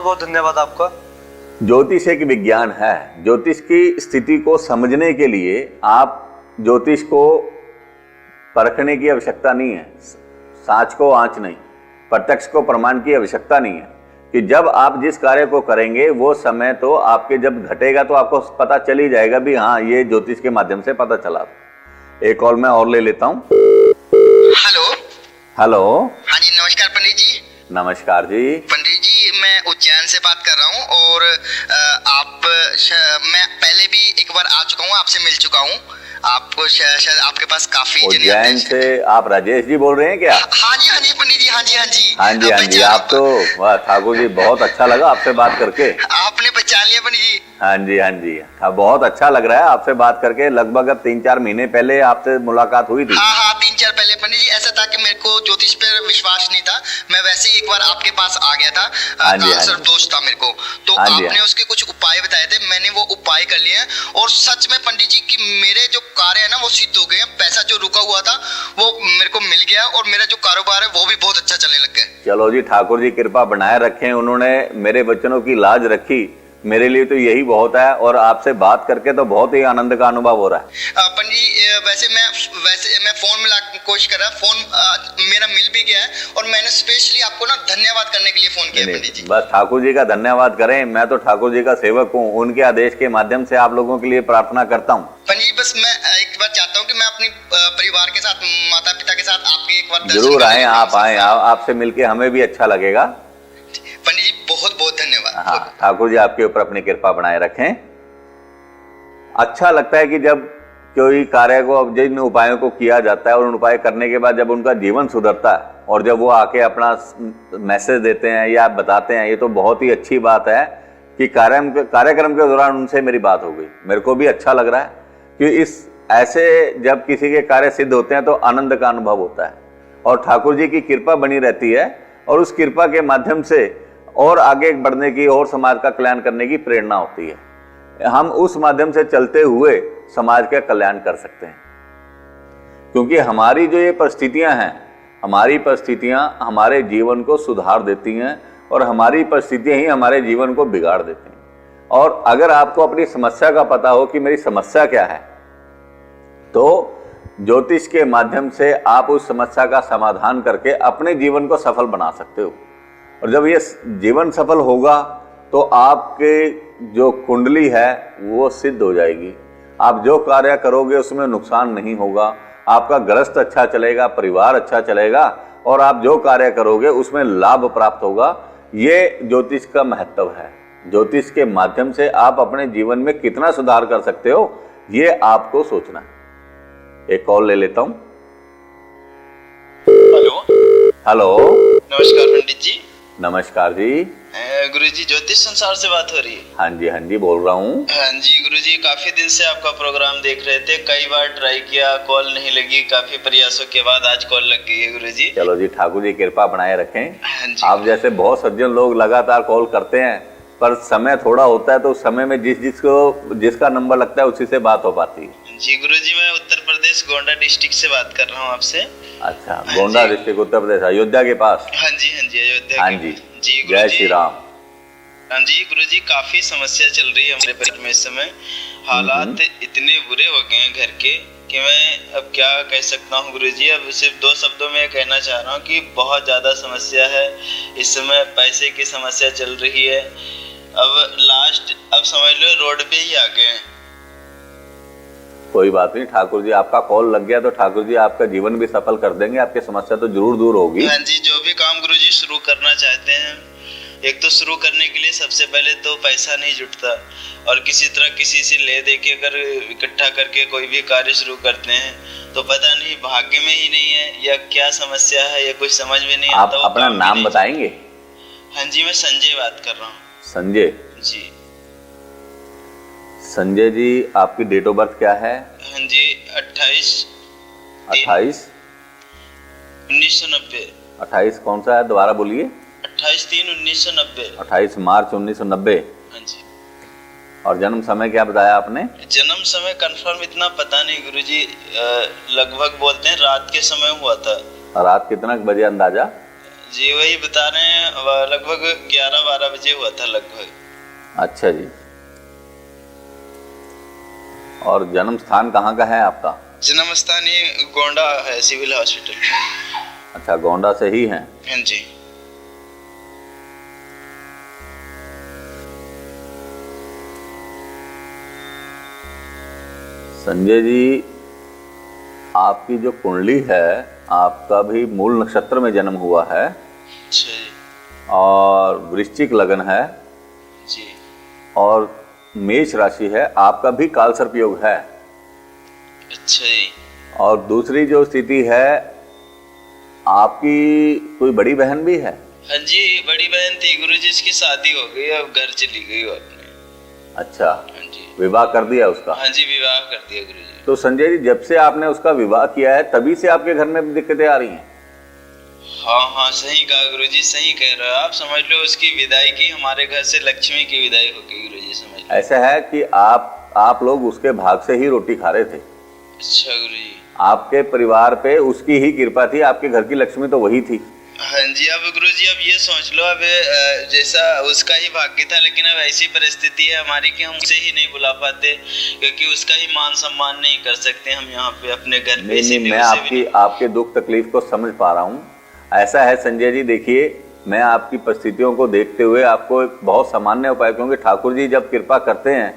बहुत धन्यवाद आपका। ज्योतिष एक विज्ञान है। ज्योतिष की स्थिति को समझने के लिए आप ज्योतिष को परखने की आवश्यकता नहीं है, साँच को आँच नहीं, प्रत्यक्ष को प्रमाण की आवश्यकता नहीं है कि जब आप जिस कार्य को करेंगे वो समय तो आपके जब घटेगा तो आपको पता चल ही जाएगा भी हाँ ये ज्योतिष के माध्यम से पता चला। एक कॉल मैं और ले लेता हूँ। Hello hello. हाँ जी, नमस्कार पंडित जी। नमस्कार जी। पंडित जी, मैं उज्जैन से बात कर रहा हूँ और मैं पहले भी एक बार आ चुका हूँ, आपसे मिल चुका हूँ। आपको शायद आपके पास काफी उज्जैन से आप राजेश जी बोल रहे हैं क्या? हाँ जी पंडित जी, हाँ जी हाँ जी आप तो वाह ठाकुर जी, बहुत अच्छा लगा आपसे बात करके। आपने पहचान लिया पंडित जी? हाँ जी बहुत अच्छा लग रहा है आपसे बात करके। लगभग अब 3-4 महीने पहले आपसे मुलाकात हुई थी। हाँ 3-4 पहले पंडित जी। ऐसा था कि मेरे को ज्योतिष पर विश्वास नहीं था, मैं वैसे ही एक बार आपके पास आ गया था। सिर्फ दोस्त था मेरे को, तो आपने उसके कुछ उपाय बताए थे, मैंने वो उपाय कर लिए और सच में पंडित जी की मेरे जो कार्य है ना वो सिद्ध हो गए। पैसा जो रुका हुआ था वो मेरे को मिल गया और मेरा जो कारोबार है वो भी बहुत अच्छा चलने लग गया। चलो जी, ठाकुर जी कृपा बनाए रखें। उन्होंने मेरे वचनों की लाज रखी, मेरे लिए तो यही बहुत है। और आपसे बात करके तो बहुत ही आनंद का अनुभव हो रहा है। पंडित जी वैसे मैं फोन मिला कोशिश कर रहा, फोन मेरा मिल भी गया है और मैंने स्पेशली आपको ना धन्यवाद करने के लिए फोन किया पंडित जी। बस ठाकुर जी का धन्यवाद करें, मैं तो ठाकुर जी का सेवक हूँ। उनके आदेश के माध्यम से आप लोगों के लिए प्रार्थना करता हूँ। पंडित जी बस मैं एक बार चाहता हूँ कि मैं अपनी परिवार के साथ, माता पिता के साथ आपके एक बार जरूर आए। आप आए, आपसे मिलके हमें भी अच्छा लगेगा। पंडित जी बहुत बहुत धन्यवाद। हाँ, ठाकुर जी आपके ऊपर अपनी कृपा बनाए रखें। अच्छा लगता है कि जब कोई कार्य को, जिन उपायों को किया जाता है और उन उपाय करने के बाद जब उनका जीवन सुधरता है और जब वो आके अपना मैसेज देते हैं या बताते हैं, ये तो बहुत ही अच्छी बात है कि कार्यक्रम के दौरान उनसे मेरी बात हो गई। मेरे को भी अच्छा लग रहा है कि इस ऐसे जब किसी के कार्य सिद्ध होते हैं तो आनंद का अनुभव होता है और ठाकुर जी की कृपा बनी रहती है और उस कृपा के माध्यम से और आगे बढ़ने की और समाज का कल्याण करने की प्रेरणा होती है। हम उस माध्यम से चलते हुए समाज का कल्याण कर सकते हैं, क्योंकि हमारी जो ये परिस्थितियां हैं, हमारी परिस्थितियां हमारे जीवन को सुधार देती हैं और हमारी परिस्थितियां ही हमारे जीवन को बिगाड़ देती हैं। और अगर आपको अपनी समस्या का पता हो कि मेरी समस्या क्या है, तो ज्योतिष के माध्यम से आप उस समस्या का समाधान करके अपने जीवन को सफल बना सकते हो। और जब ये जीवन सफल होगा तो आपके जो कुंडली है वो सिद्ध हो जाएगी। आप जो कार्य करोगे उसमें नुकसान नहीं होगा, आपका गृहस्थ अच्छा चलेगा, परिवार अच्छा चलेगा और आप जो कार्य करोगे उसमें लाभ प्राप्त होगा। ये ज्योतिष का महत्व है। ज्योतिष के माध्यम से आप अपने जीवन में कितना सुधार कर सकते हो ये आपको सोचना है। एक कॉल ले लेता हूं। हेलो। नमस्कार पंडित जी। नमस्कार जी। गुरुजी ज्योतिष संसार से बात हो रही है? हाँ जी बोल रहा हूँ। हाँ जी गुरुजी, काफी दिन से आपका प्रोग्राम देख रहे थे, कई बार ट्राई किया, कॉल नहीं लगी, काफी प्रयासों के बाद आज कॉल लग गई है गुरुजी। चलो जी, ठाकुर जी कृपा बनाए रखें। हाँ जी। आप जैसे बहुत सज्जन लोग लगातार कॉल करते हैं, पर समय थोड़ा होता है तो उस समय में जिसका नंबर लगता है उसी से बात हो पाती है। जी गुरुजी, मैं उत्तर प्रदेश गोंडा डिस्ट्रिक्ट से बात कर रहा हूँ आपसे। अच्छा, गोंडा डिस्ट्रिक्ट उत्तर प्रदेश, अयोध्या के पास? हाँ जी अयोध्या। हाँ जी जय श्री राम। हाँ जी गुरुजी, काफी समस्या चल रही है हमारे परिवार में इस समय। हालात इतने बुरे हो गए हैं घर के कि मैं अब क्या कह सकता हूँ गुरुजी। अब सिर्फ 2 शब्दों में कहना चाह रहा हूँ कि बहुत ज्यादा समस्या है इस समय। पैसे की समस्या चल रही है। अब समझ लो रोड पे ही आ गए हैं। कोई बात नहीं ठाकुर जी, आपका कॉल लग गया तो ठाकुर जी आपका जीवन भी सफल कर देंगे, आपकी समस्या तो जरूर दूर होगी। हाँ जी, जो भी काम गुरुजी शुरू करना चाहते हैं, एक तो शुरू करने के लिए सबसे पहले तो पैसा नहीं जुटता और किसी तरह किसी से ले दे के अगर इकट्ठा करके कोई भी कार्य शुरू करते हैं तो पता नहीं भाग्य में ही नहीं है या क्या समस्या है या कुछ समझ में नहीं आता। आप अपना नाम बताएंगे? हाँ जी, मैं संजय बात कर रहा हूँ। संजय जी। संजय जी, आपकी डेट ऑफ बर्थ क्या है? हाँ जी 28 1990। 28 कौन सा है, दोबारा बोलिए। 28/3/1990। 28 मार्च 1990। हाँ जी। और जन्म समय क्या बताया आपने? जन्म समय कंफर्म इतना पता नहीं गुरुजी, लगभग बोलते हैं रात के समय हुआ था। रात कितना बजे अंदाजा? जी वही बता रहे हैं, लगभग 11-12 बजे हुआ था लगभग। अच्छा जी। और जन्म स्थान कहाँ का है आपका? जन्म स्थान ये गोंडा है, सिविल हॉस्पिटल। अच्छा, गोंडा से ही हैं। हाँ जी। संजय जी, आपकी जो कुंडली है, आपका भी मूल नक्षत्र में जन्म हुआ है अच्छा जी। और वृश्चिक लगन है जी। और मेष राशि है, आपका भी कालसर्प योग है। अच्छा जी। और दूसरी जो स्थिति है, आपकी कोई बड़ी बहन भी है? हाँ जी, बड़ी बहन थी गुरुजी, इसकी शादी हो गई, अब घर चली गई वो अपने। अच्छा, हाँ जी। विवाह कर दिया उसका? हाँ जी, विवाह कर दिया गुरुजी। तो संजय जी, जब से आपने उसका विवाह किया है तभी से आपके घर में दिक्कतें आ रही हैं? हाँ हाँ, सही कहा गुरुजी, सही कह रहे हो आप। समझ लो उसकी विदाई की, हमारे घर से लक्ष्मी की विदाई हो गई गुरुजी, समझ लो। ऐसा है कि आप लोग उसके भाग से ही रोटी खा रहे थे। अच्छा गुरुजी। आपके परिवार पे उसकी ही कृपा थी, आपके घर की लक्ष्मी तो वही थी। हाँ जी। अब गुरुजी, अब ये सोच लो, अब जैसा उसका ही भाग्य था, लेकिन अब ऐसी परिस्थिति है हमारी कि हम उसे ही नहीं बुला पाते, क्योंकि उसका ही मान सम्मान नहीं कर सकते हम यहाँ पे अपने घर पे। नहीं, मैं आपके दुख तकलीफ को समझ पा रहा हूँ। ऐसा है संजय जी, देखिए, मैं आपकी परिस्थितियों को देखते हुए आपको एक बहुत सामान्य उपाय, क्योंकि ठाकुर जी जब कृपा करते हैं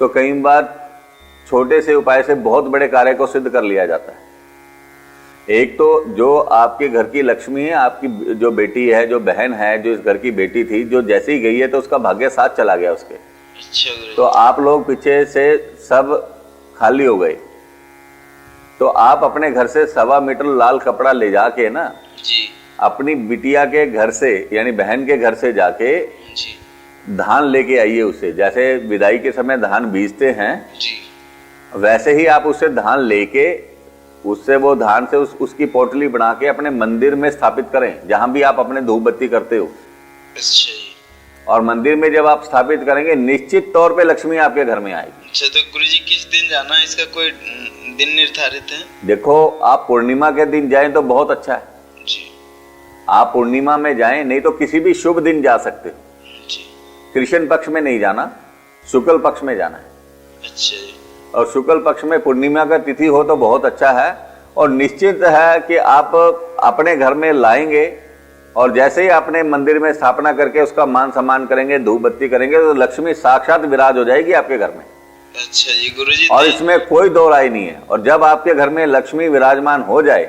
तो कई बार छोटे से उपाय से बहुत बड़े कार्य को सिद्ध कर लिया जाता है। एक तो जो आपके घर की लक्ष्मी है, आपकी जो बेटी है, जो बहन है, जो इस घर की बेटी थी, जो जैसे ही गई है तो उसका भाग्य साथ चला गया उसके। अच्छा गुरुजी। तो आप लोग पीछे से सब खाली हो गए। तो आप अपने घर से 1.25 मीटर लाल कपड़ा ले जाके ना जी। अपनी बिटिया के घर से, यानी बहन के घर से जाके जी। धान लेके आइए उससे। जैसे विदाई के समय धान बीजते हैं, जी। वैसे ही आप उससे धान लेके, उससे वो धान से उसकी पोटली बना के अपने मंदिर में स्थापित करें, जहां भी आप अपने धूप बत्ती करते हो। अच्छा जी। और मंदिर में जब आप स्थापित करेंगे, निश्चित तौर पे लक्ष्मी आपके घर में आएगी। अच्छा, तो गुरुजी किस दिन जाना है, इसका कोई दिन निर्धारित है? देखो, आप पूर्णिमा के दिन जाएं तो बहुत अच्छा है। जी। आप पूर्णिमा में जाएं, नहीं तो किसी भी शुभ दिन जा सकते हो। जी। कृष्ण पक्ष में नहीं जाना, शुक्ल पक्ष में जाना है। अच्छा जी। और शुक्ल पक्ष में पूर्णिमा का तिथि हो तो बहुत अच्छा है। और निश्चित है कि आप अपने घर में लाएंगे और जैसे ही अपने मंदिर में स्थापना करके उसका मान सम्मान करेंगे, धूप बत्ती करेंगे, तो लक्ष्मी साक्षात विराज हो जाएगी आपके घर में। अच्छा जी गुरुजी। और इसमें कोई दो राय नहीं है। और जब आपके घर में लक्ष्मी विराजमान हो जाए,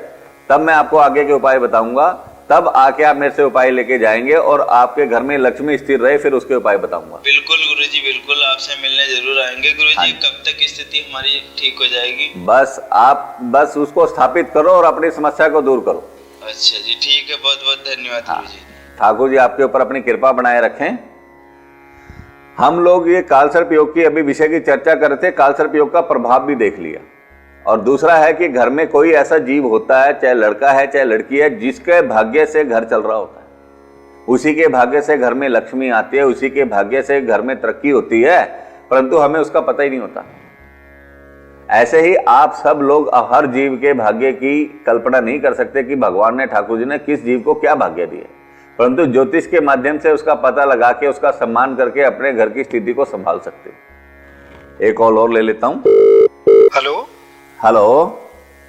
तब मैं आपको आगे के उपाय बताऊंगा। तब आके आप मेरे से उपाय लेके जाएंगे और आपके घर में लक्ष्मी स्थिर रहे, फिर उसके उपाय बताऊंगा। बिल्कुल गुरुजी, बिल्कुल आपसे मिलने जरूर आएंगे गुरुजी। कब तक स्थिति हमारी ठीक हो जाएगी? बस उसको स्थापित करो और अपनी समस्या को दूर करो। अच्छा जी, ठीक है, बहुत बहुत धन्यवाद गुरुजी। ठाकुर जी आपके ऊपर अपनी कृपा बनाए रखें। हम लोग ये कालसर्प योग की अभी विषय की चर्चा कर रहे थे, कालसर्प योग का प्रभाव भी देख लिया। और दूसरा है कि घर में कोई ऐसा जीव होता है, चाहे लड़का है चाहे लड़की है, जिसके भाग्य से घर चल रहा होता है। उसी के भाग्य से घर में लक्ष्मी आती है, उसी के भाग्य से घर में तरक्की होती है, परंतु हमें उसका पता ही नहीं होता। ऐसे ही आप सब लोग हर जीव के भाग्य की कल्पना नहीं कर सकते कि भगवान ने, ठाकुर जी ने किस जीव को क्या भाग्य दिए, परंतु ज्योतिष के माध्यम से उसका पता लगा के उसका सम्मान करके अपने घर की स्थिति को संभाल सकते हो। एक कॉल और ले लेता हूं। हेलो हेलो,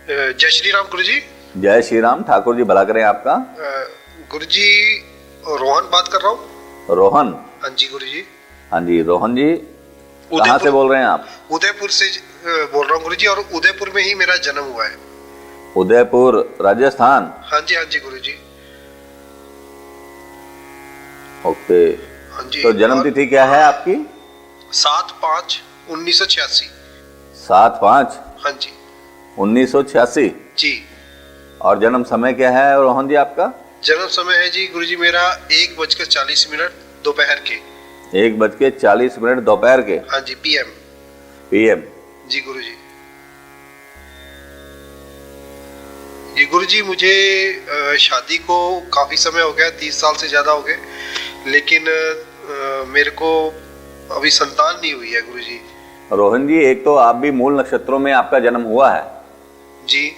जय श्री राम गुरुजी। जय श्री राम। ठाकुर जी भला करें आपका। गुरुजी रोहन बात कर रहा हूँ। रोहन? हाँ जी गुरुजी। हाँ जी रोहन जी, कहाँ से बोल रहे हैं आप? उदयपुर से बोल रहा हूँ गुरुजी, और उदयपुर में ही मेरा जन्म हुआ है। उदयपुर राजस्थान? हाँ जी गुरुजी। ओके। हाँ जी। तो जन्म तिथि क्या है आपकी? 7/5/1986। 7/5? हाँ जी। 1986 जी। और जन्म समय क्या है रोहन जी आपका? जन्म समय है जी गुरुजी मेरा 1:40 दोपहर के। 1:40 दोपहर के? हाँ जी, PM। PM जी गुरुजी। जी गुरुजी, मुझे शादी को काफी समय हो गया, 30 साल से ज्यादा हो गए, लेकिन मेरे को अभी संतान नहीं हुई है गुरुजी। रोहन जी, एक तो आप भी मूल नक्षत्रों में आपका जन्म हुआ है जी,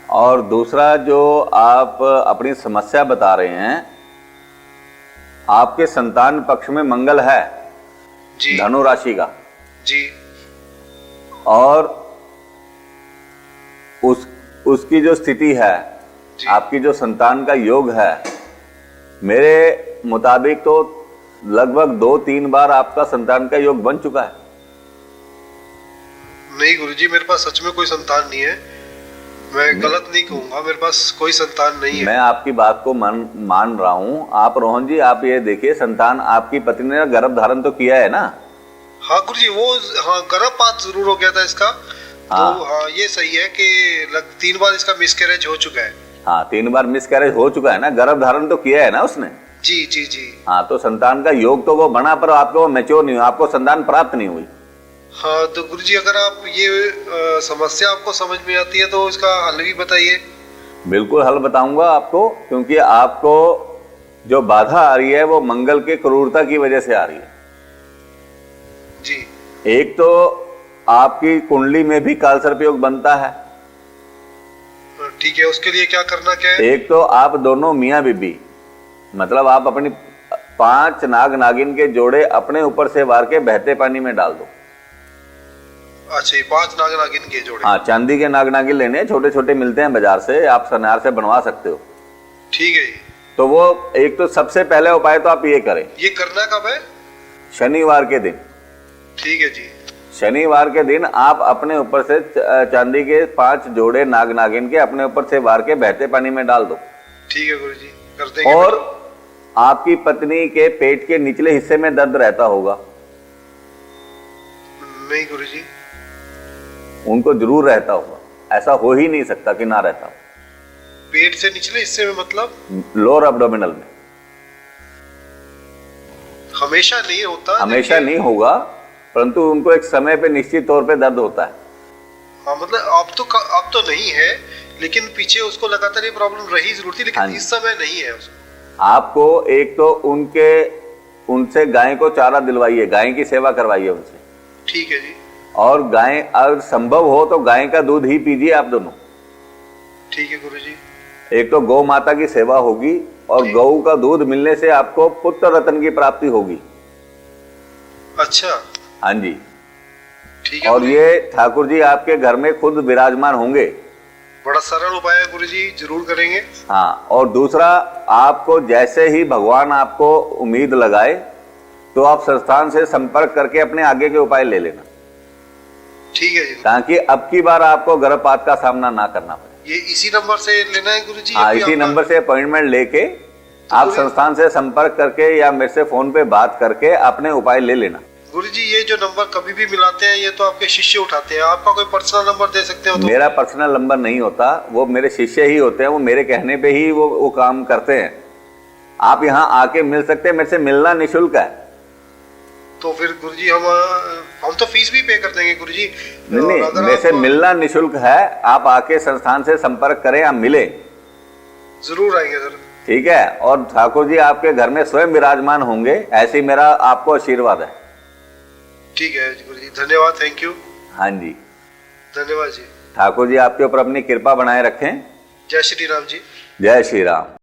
और दूसरा जो आप अपनी समस्या बता रहे हैं, आपके संतान पक्ष में मंगल है जी धनु राशि का जी और उसकी जो स्थिति है, आपकी जो संतान का योग है, मेरे मुताबिक तो लगभग 2-3 बार आपका संतान का योग बन चुका है। नहीं गुरुजी, मेरे पास सच में कोई संतान नहीं है। मैं गलत नहीं कहूंगा, मेरे पास कोई संतान नहीं है। मैं आपकी बात को मान रहा हूं। आप रोहन जी, आप ये देखिए, संतान आपकी पत्नी ने गर्भ धारण तो किया है ना? हाँ गुरुजी, वो हाँ गर्भपात जरूर हो गया था इसका। हाँ। तो हाँ ये सही है कि 3 बार इसका मिसकैरेज हो चुका है। हाँ, 3 बार मिसकैरेज हो चुका है ना, गर्भ धारण तो किया है ना उसने? जी जी जी। हाँ, तो संतान का योग तो वो बना, पर आपको मैच्योर नहीं हुआ, आपको संतान प्राप्त नहीं हुई। हाँ तो गुरुजी, अगर आप ये समस्या आपको समझ में आती है तो इसका हल भी बताइए। बिल्कुल हल बताऊंगा आपको, क्योंकि आपको जो बाधा आ रही है वो मंगल के क्रूरता की वजह से आ रही है। जी। एक तो आपकी कुंडली में भी कालसर्प योग बनता है। ठीक है, उसके लिए क्या करना क्या है? एक तो आप दोनों मियाँ बीबी, मतलब आप अपनी 5 नाग नागिन के जोड़े अपने ऊपर से वार के बहते पानी में डाल दो। अच्छा, ये 5 नाग नागिन के जोड़े? हाँ, चांदी के नाग नागिन लेने, छोटे छोटे मिलते हैं बाजार से, आप सनार से बनवा सकते हो। ठीक है जी। तो वो एक तो सबसे पहले उपाय तो आप ये करें। ये करना कब है? शनिवार के दिन। ठीक है जी। शनिवार के दिन आप अपने ऊपर से चांदी के 5 जोड़े नाग नागिन के अपने ऊपर से वार के बहते पानी में डाल दो। ठीक है गुरुजी, कर देंगे। और आपकी पत्नी के पेट के निचले हिस्से में दर्द रहता होगा? नहीं गुरुजी। उनको जरूर रहता होगा, ऐसा हो ही नहीं सकता कि ना रहता हो। पेट से निचले हिस्से में मतलब? लोअर एब्डोमिनल में। हमेशा नहीं होता। हमेशा नहीं होगा, परंतु उनको एक समय पे निश्चित तौर पे दर्द होता है। हाँ मतलब अब तो नहीं है, लेकिन पीछे उसको लगातार ये प्रॉब्लम रही जरूर थी, लेकिन इस समय नहीं है उसको। आपको एक तो उनसे गाय को चारा दिलवाइए, गाय की सेवा करवाइए उनसे। ठीक है जी। और गाय अगर संभव हो तो गाय का दूध ही पीजिए आप दोनों। ठीक है गुरुजी। एक तो गौ माता की सेवा होगी और गौ का दूध मिलने से आपको पुत्र रत्न की प्राप्ति होगी। अच्छा। हाँ जी। ठीक है। और ये ठाकुर जी आपके घर में खुद विराजमान होंगे। बड़ा सरल उपाय है गुरुजी, जरूर करेंगे। हाँ, और दूसरा, आपको जैसे ही भगवान आपको उम्मीद लगाए तो आप संस्थान से संपर्क करके अपने आगे के उपाय ले लेना। ठीक है जी। ताकि अब की बार आपको गर्भपात का सामना ना करना पड़े। ये इसी नंबर से लेना है गुरुजी? हाँ, इसी नंबर से अपॉइंटमेंट लेके आप संस्थान से संपर्क करके या मेरे से फोन पे बात करके अपने उपाय ले लेना। गुरुजी, ये जो नंबर कभी भी मिलाते हैं ये तो आपके शिष्य उठाते हैं, आपका कोई पर्सनल नंबर दे सकते हो तो? मेरा पर्सनल नंबर नहीं होता, वो मेरे शिष्य ही होते हैं, वो मेरे कहने पे ही वो काम करते हैं। आप यहाँ आके मिल सकते हैं, मेरे से मिलना निःशुल्क है। तो फिर गुरुजी हम तो फीस भी पे कर देंगे गुरुजी। नहीं, मेरे से मिलना निःशुल्क है। आप आके संस्थान से संपर्क करें, आप मिले। जरूर आएंगे सर। ठीक है, और ठाकुर जी आपके घर में स्वयं विराजमान होंगे, ऐसी मेरा आपको आशीर्वाद है। ठीक है गुरुजी, धन्यवाद, थैंक यू। हाँ जी, धन्यवाद जी। ठाकुर जी आपके ऊपर अपनी कृपा बनाए रखें। जय श्री राम जी। जय श्री राम।